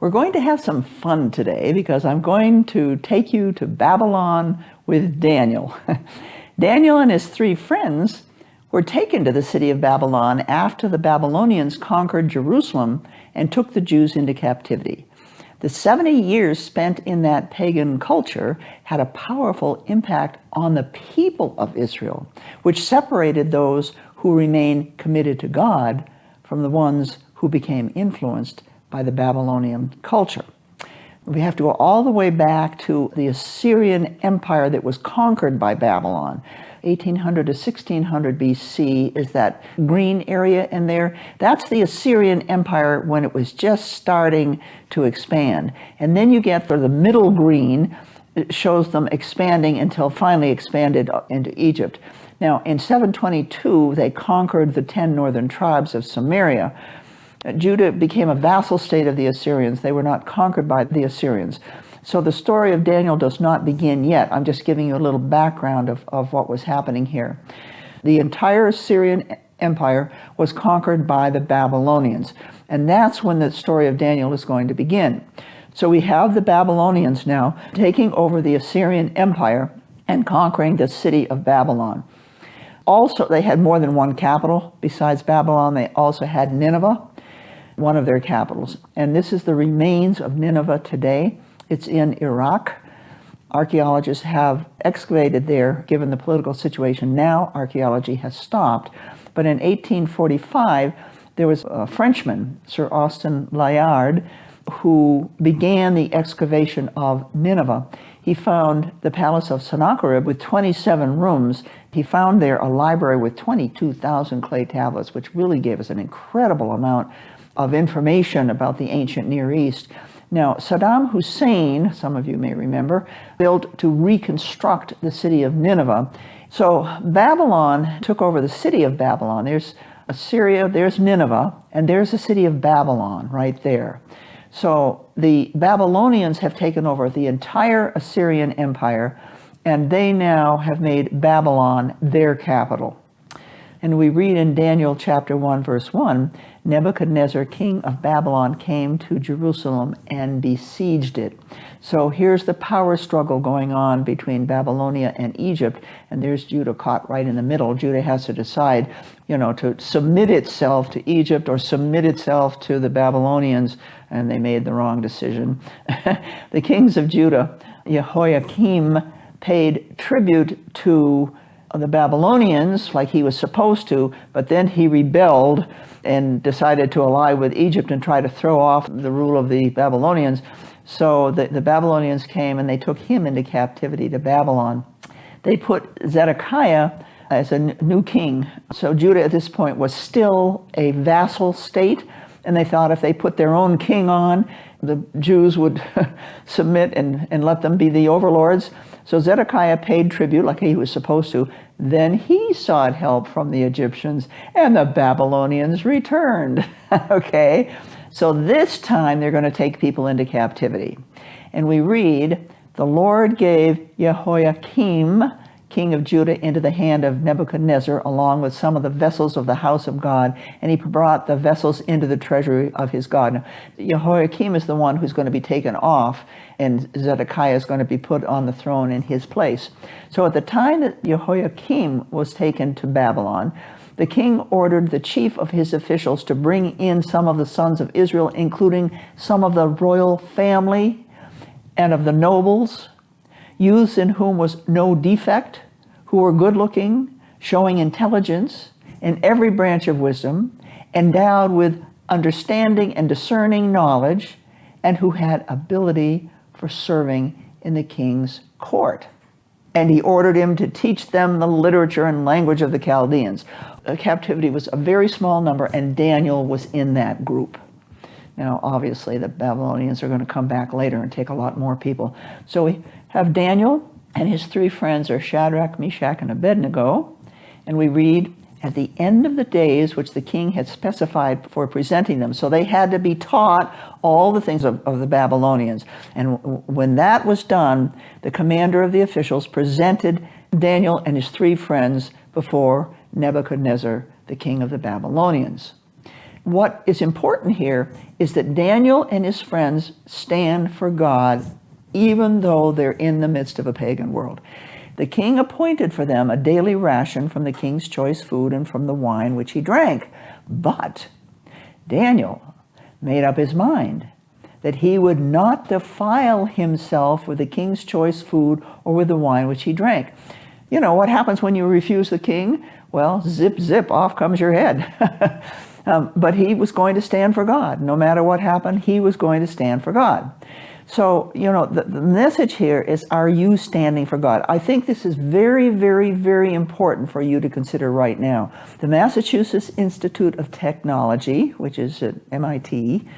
We're going to have some fun today because I'm going to take you to Babylon with Daniel. Daniel and his 3 friends were taken to the city of Babylon after the Babylonians conquered Jerusalem and took the Jews into captivity. The 70 years spent in that pagan culture had a powerful impact on the people of Israel, which separated those who remained committed to God from the ones who became influenced by the Babylonian culture. We have to go all the way back to the Assyrian Empire that was conquered by Babylon. 1800 to 1600 BC is that green area in there. That's the Assyrian Empire when it was just starting to expand. And then you get for the middle green, it shows them expanding until finally expanded into Egypt. Now, in 722, they conquered the 10 northern tribes of Samaria. Judah became a vassal state of the Assyrians. They were not conquered by the Assyrians. So the story of Daniel does not begin yet. I'm just giving you a little background of what was happening here. The entire Assyrian Empire was conquered by the Babylonians. And that's when the story of Daniel is going to begin. So we have the Babylonians now taking over the Assyrian Empire and conquering the city of Babylon. Also, they had more than one capital. Besides Babylon, they also had Nineveh, one of their capitals. And this is the remains of Nineveh today. It's in Iraq. Archaeologists have excavated there, given the political situation. Now archaeology has stopped. But in 1845, there was a Frenchman, Sir Austin Layard, who began the excavation of Nineveh. He found the palace of Sennacherib with 27 rooms. He found there a library with 22,000 clay tablets, which really gave us an incredible amount of information about the ancient Near East. Now, Saddam Hussein, some of you may remember, built to reconstruct the city of Nineveh. So Babylon took over the city of Babylon. There's Assyria, there's Nineveh, and there's the city of Babylon right there. So the Babylonians have taken over the entire Assyrian Empire, and they now have made Babylon their capital. And we read in Daniel chapter 1, verse 1, Nebuchadnezzar, king of Babylon, came to Jerusalem and besieged it. So here's the power struggle going on between Babylonia and Egypt, and there's Judah caught right in the middle. Judah has to decide, to submit itself to Egypt or submit itself to the Babylonians, and they made the wrong decision. The kings of Judah, Jehoiakim, paid tribute to the Babylonians like he was supposed to, but then he rebelled and decided to ally with Egypt and try to throw off the rule of the Babylonians. So the Babylonians came and they took him into captivity to Babylon. They put Zedekiah as a new king. So Judah at this point was still a vassal state, and they thought if they put their own king on, the Jews would submit and let them be the overlords. So Zedekiah paid tribute like he was supposed to. Then he sought help from the Egyptians, and the Babylonians returned. Okay, so this time they're going to take people into captivity. And we read, the Lord gave Jehoiakim, king of Judah, into the hand of Nebuchadnezzar, along with some of the vessels of the house of God, and he brought the vessels into the treasury of his God. Now, Jehoiakim is the one who's going to be taken off, and Zedekiah is going to be put on the throne in his place. So at the time that Jehoiakim was taken to Babylon, the king ordered the chief of his officials to bring in some of the sons of Israel, including some of the royal family and of the nobles, youths in whom was no defect, who were good-looking, showing intelligence in every branch of wisdom, endowed with understanding and discerning knowledge, and who had ability for serving in the king's court. And he ordered him to teach them the literature and language of the Chaldeans. The captivity was a very small number, and Daniel was in that group. Now, obviously, the Babylonians are going to come back later and take a lot more people. So we have Daniel and his three friends are Shadrach, Meshach, and Abednego. And we read, at the end of the days which the king had specified for presenting them. So they had to be taught all the things of the Babylonians. And when that was done, the commander of the officials presented Daniel and his three friends before Nebuchadnezzar, the king of the Babylonians. What is important here is that Daniel and his friends stand for God, even though they're in the midst of a pagan world. The king appointed for them a daily ration from the king's choice food and from the wine which he drank. But Daniel made up his mind that he would not defile himself with the king's choice food or with the wine which he drank. You know, what happens when you refuse the king? Well, zip, zip, off comes your head. But he was going to stand for God. No matter what happened, he was going to stand for God. So, you know, the message here is, are you standing for God? I think this is very, very, very important for you to consider right now. The Massachusetts Institute of Technology, which is at MIT,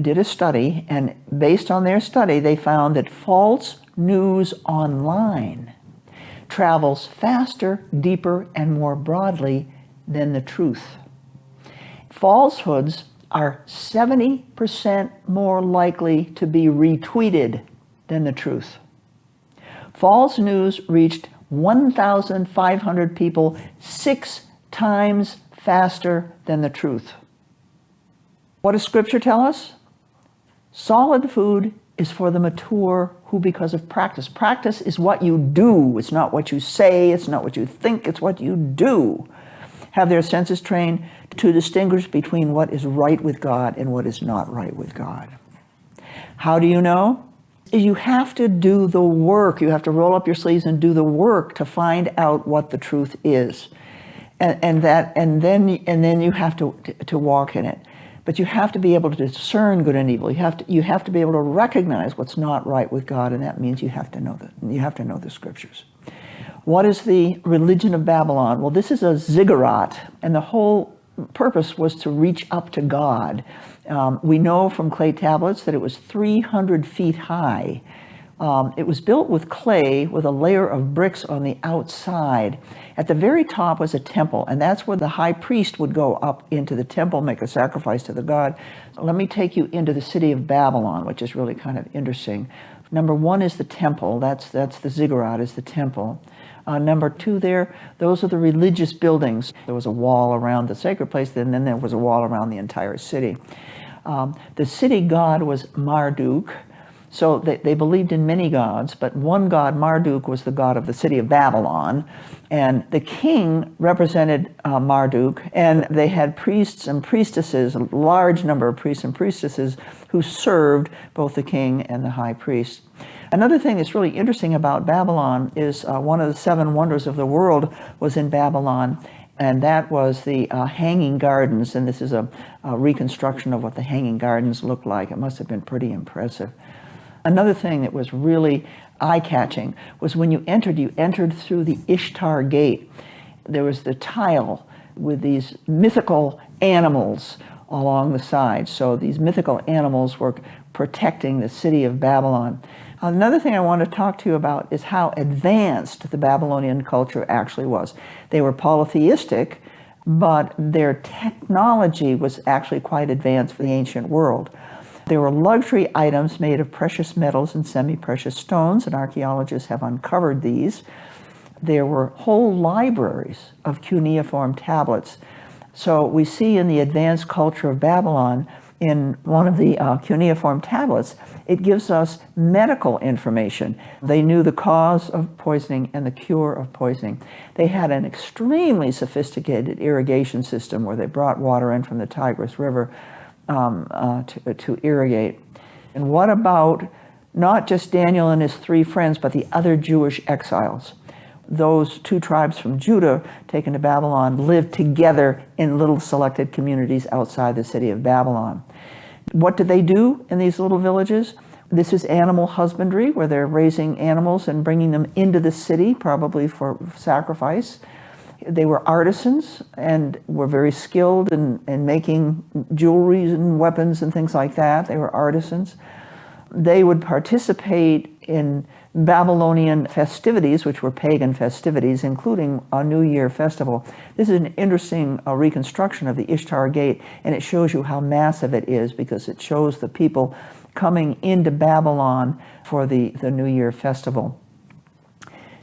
did a study, and based on their study, they found that false news online travels faster, deeper, and more broadly than the truth. Falsehoods are 70% more likely to be retweeted than the truth. False news reached 1,500 people 6 times faster than the truth. What does Scripture tell us? Solid food is for the mature who, because of practice is what you do. It's not what you say, it's not what you think, it's what you do. Have their senses trained to distinguish between what is right with God and what is not right with God. How do you know? You have to do the work. You have to roll up your sleeves and do the work to find out what the truth is. And then you have to walk in it. But you have to be able to discern good and evil. You have to be able to recognize what's not right with God, and that means you have to know the Scriptures. What is the religion of Babylon? Well, this is a ziggurat, and the whole purpose was to reach up to God. We know from clay tablets that it was 300 feet high. It was built with clay with a layer of bricks on the outside. At the very top was a temple, and that's where the high priest would go up into the temple, make a sacrifice to the god. Let me take you into the city of Babylon, which is really kind of interesting. Number one is the temple. That's the ziggurat, is the temple. Number two there, those are the religious buildings. There was a wall around the sacred place, and then there was a wall around the entire city. The city god was Marduk. So they believed in many gods, but one god, Marduk, was the god of the city of Babylon. And the king represented Marduk, and they had priests and priestesses, a large number of priests and priestesses who served both the king and the high priest. Another thing that's really interesting about Babylon is one of the 7 wonders of the world was in Babylon, and that was the Hanging Gardens. And this is a reconstruction of what the Hanging Gardens looked like. It must have been pretty impressive. Another thing that was really eye-catching was when you entered through the Ishtar Gate. There was the tile with these mythical animals along the side. So these mythical animals were protecting the city of Babylon. Another thing I want to talk to you about is how advanced the Babylonian culture actually was. They were polytheistic, but their technology was actually quite advanced for the ancient world. There were luxury items made of precious metals and semi-precious stones, and archaeologists have uncovered these. There were whole libraries of cuneiform tablets. So we see in the advanced culture of Babylon, in one of the cuneiform tablets, it gives us medical information. They knew the cause of poisoning and the cure of poisoning. They had an extremely sophisticated irrigation system where they brought water in from the Tigris River to irrigate. And what about not just Daniel and his 3 friends, but the other Jewish exiles? Those 2 tribes from Judah taken to Babylon lived together in little selected communities outside the city of Babylon. What did they do in these little villages? This is animal husbandry, where they're raising animals and bringing them into the city, probably for sacrifice. They were artisans and were very skilled in making jewelry and weapons and things like that. They were artisans. They would participate in Babylonian festivities, which were pagan festivities, including a New Year festival. This is an interesting reconstruction of the Ishtar Gate, and it shows you how massive it is because it shows the people coming into Babylon for the New Year festival.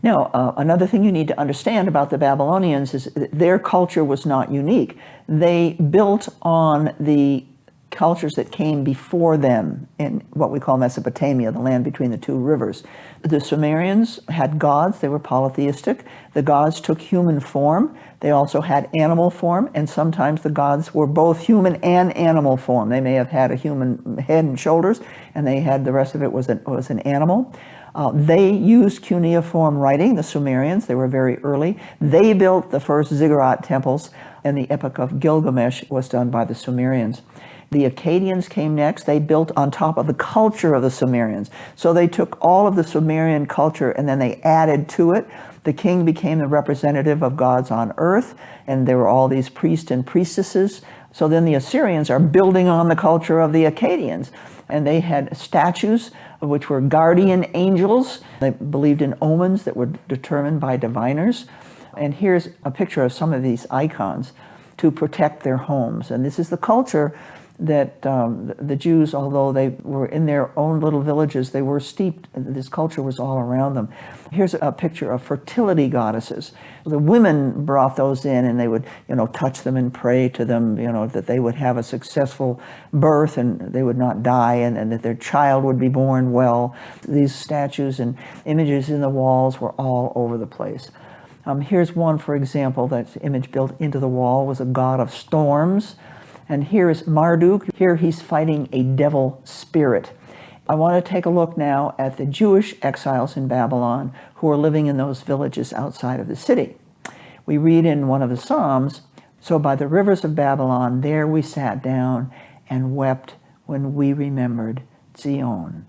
Now, another thing you need to understand about the Babylonians is their culture was not unique. They built on the cultures that came before them in what we call Mesopotamia, the land between the two rivers. The Sumerians had gods. They were polytheistic. The gods took human form. They also had animal form, and sometimes the gods were both human and animal form. They may have had a human head and shoulders, and they had the rest of it was an animal. They used cuneiform writing, the Sumerians. They were very early. They built the first ziggurat temples, and the Epic of Gilgamesh was done by the Sumerians. The Akkadians came next. They built on top of the culture of the Sumerians. So they took all of the Sumerian culture and then they added to it. The king became the representative of gods on earth, and there were all these priests and priestesses. So then the Assyrians are building on the culture of the Akkadians, and they had statues which were guardian angels. They believed in omens that were determined by diviners. And here's a picture of some of these icons to protect their homes. And this is the culture that the Jews, although they were in their own little villages, they were steeped, this culture was all around them. Here's a picture of fertility goddesses. The women brought those in, and they would, touch them and pray to them, that they would have a successful birth and they would not die, and that their child would be born well. These statues and images in the walls were all over the place. Here's one, for example, that image built into the wall was a god of storms. And here is Marduk. Here he's fighting a devil spirit. I want to take a look now at the Jewish exiles in Babylon who are living in those villages outside of the city. We read in one of the Psalms, "So by the rivers of Babylon, there we sat down and wept when we remembered Zion."